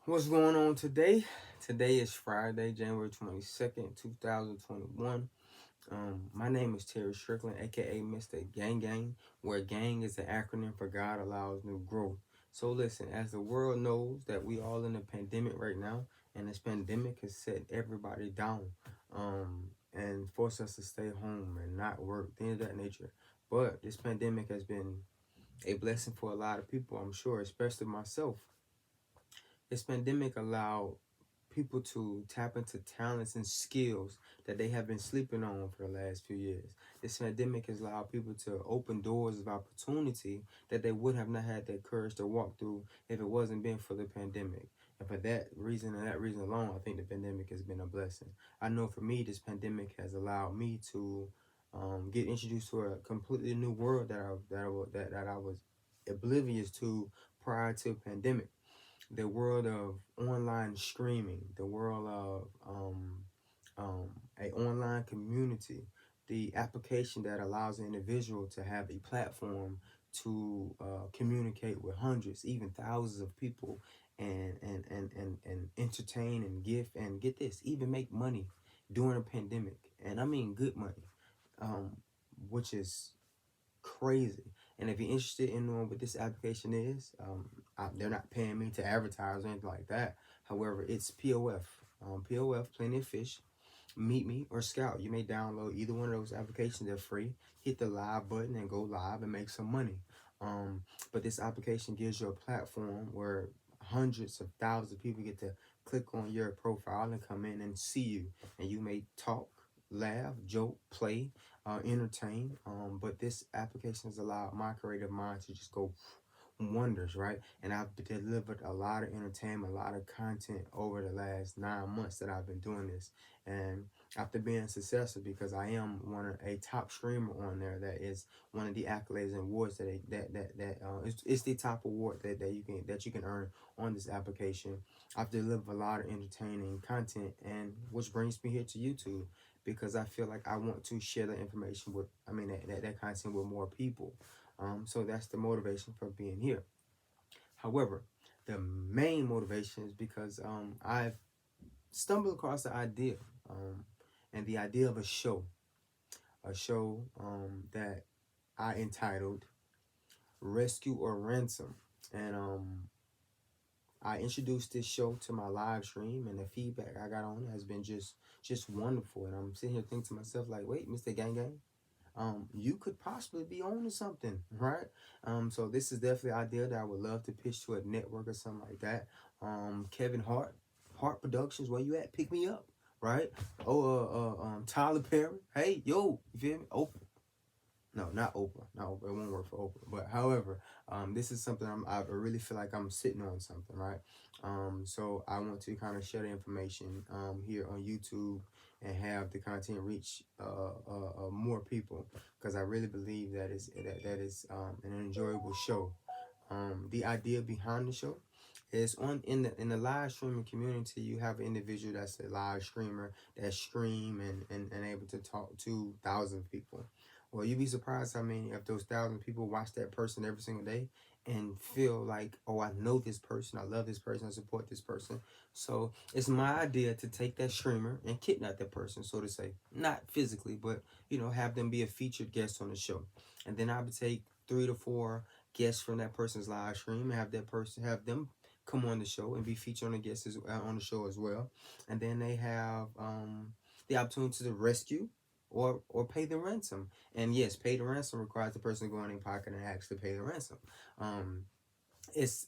What's going on today? Today is Friday, January 22nd, 2021. My name is Terry Strickland, aka Mr. Gang Gang, where gang is the acronym for God allows new growth. So listen, as the world knows that we all in a pandemic right now, and this pandemic has set everybody down, and forced us to stay home and not work, things of that nature. But this pandemic has been a blessing for a lot of people, I'm sure, especially myself. This pandemic allowed people to tap into talents and skills that they have been sleeping on for the last few years. This pandemic has allowed people to open doors of opportunity that they would have not had that courage to walk through if it wasn't been for the pandemic. And for that reason and that reason alone, I think the pandemic has been a blessing. I know for me, this pandemic has allowed me to get introduced to a completely new world that I was oblivious to prior to pandemic. The world of online streaming, the world of a online community, the application that allows an individual to have a platform to communicate with hundreds, even thousands of people, and entertain and give and get this, even make money during a pandemic, and I mean good money, um, which is crazy. And if you're interested in knowing what this application is, they're not paying me to advertise or anything like that. However, it's POF. POF, Plenty of Fish, Meet Me, or Scout. You may download either one of those applications. They're free. Hit the live button and go live and make some money. But this application gives you a platform where hundreds of thousands of people get to click on your profile and come in and see you. And you may talk, laugh, joke, play, entertain. But this application has allowed my creative mind to just go wonders, right? And I've delivered a lot of entertainment, a lot of content over the last 9 months that I've been doing this. And after being successful, because I am a top streamer on there, that is one of the accolades and awards it's the top award that you can earn on this application. I've delivered a lot of entertaining content, and which brings me here to YouTube, because I feel like I want to share the information with, that content with more people. So that's the motivation for being here. However, the main motivation is because I've stumbled across the idea, and the idea of a show that I entitled Rescue or Ransom. And I introduced this show to my live stream, and the feedback I got on it has been just wonderful. And I'm sitting here thinking to myself, like, wait, Mr. Gang Gang, you could possibly be on to something, right? So this is definitely an idea that I would love to pitch to a network or something like that. Kevin Hart Productions, where you at? Pick me up, right? Tyler Perry, hey, yo, you feel me? Oprah. No, not Oprah. Not Oprah. It won't work for Oprah. But however, this is something I really feel like I'm sitting on something, right? So I want to kind of share the information here on YouTube and have the content reach more people, because I really believe that is an enjoyable show. The idea behind the show is in the live streaming community. You have an individual that's a live streamer that stream and able to talk to thousands of people. Well, you'd be surprised how many of those thousand people watch that person every single day and feel like, oh, I know this person, I love this person, I support this person. So it's my idea to take that streamer and kidnap that person, so to say. Not physically, but have them be a featured guest on the show. And then I would take 3 to 4 guests from that person's live stream and have them come on the show and be featured on on the show as well. And then they have the opportunity to rescue or pay the ransom. And yes, pay the ransom requires the person to go in their pocket and actually pay the ransom. Um, it's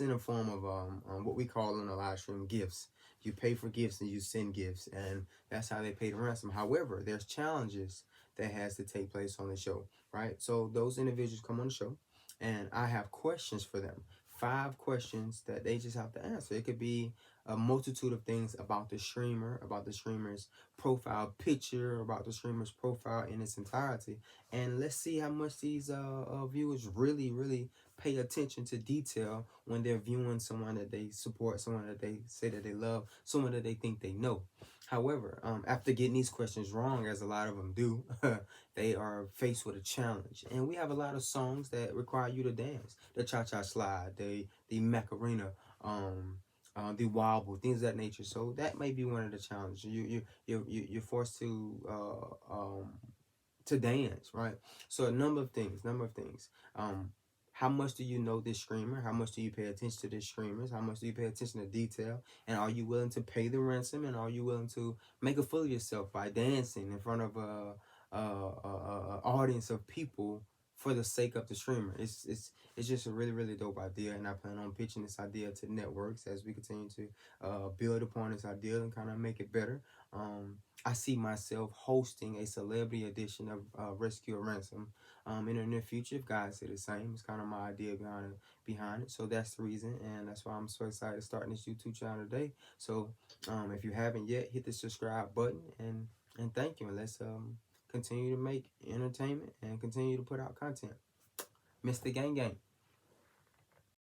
in a form of what we call on the live stream gifts. You pay for gifts and you send gifts, and that's how they pay the ransom. However, there's challenges that has to take place on the show, right? So those individuals come on the show, and I have questions for them. 5 questions that they just have to answer. It could be a multitude of things about the streamer, about the streamer's profile picture, about the streamer's profile in its entirety, and let's see how much these viewers really pay attention to detail when they're viewing someone that they support, someone that they say that they love, someone that they think they know. However, after getting these questions wrong, as a lot of them do, they are faced with a challenge. And we have a lot of songs that require you to dance. The cha-cha slide, the Macarena, the wobble, things of that nature. So that may be one of the challenges. You're forced to dance, right? So a number of things. How much do you know this streamer? How much do you pay attention to this streamers? How much do you pay attention to detail? And are you willing to pay the ransom? And are you willing to make a fool of yourself by dancing in front of a audience of people for the sake of the streamer? It's just a really dope idea, and I plan on pitching this idea to networks as we continue to build upon this idea and kind of make it better. I see myself hosting a celebrity edition of Rescue or Ransom in the near future. If God say the same, it's kind of my idea behind it. So that's the reason, and that's why I'm so excited starting this YouTube channel today. So if you haven't yet, hit the subscribe button, and thank you. And let's continue to make entertainment and continue to put out content. Mr. Gang Gang.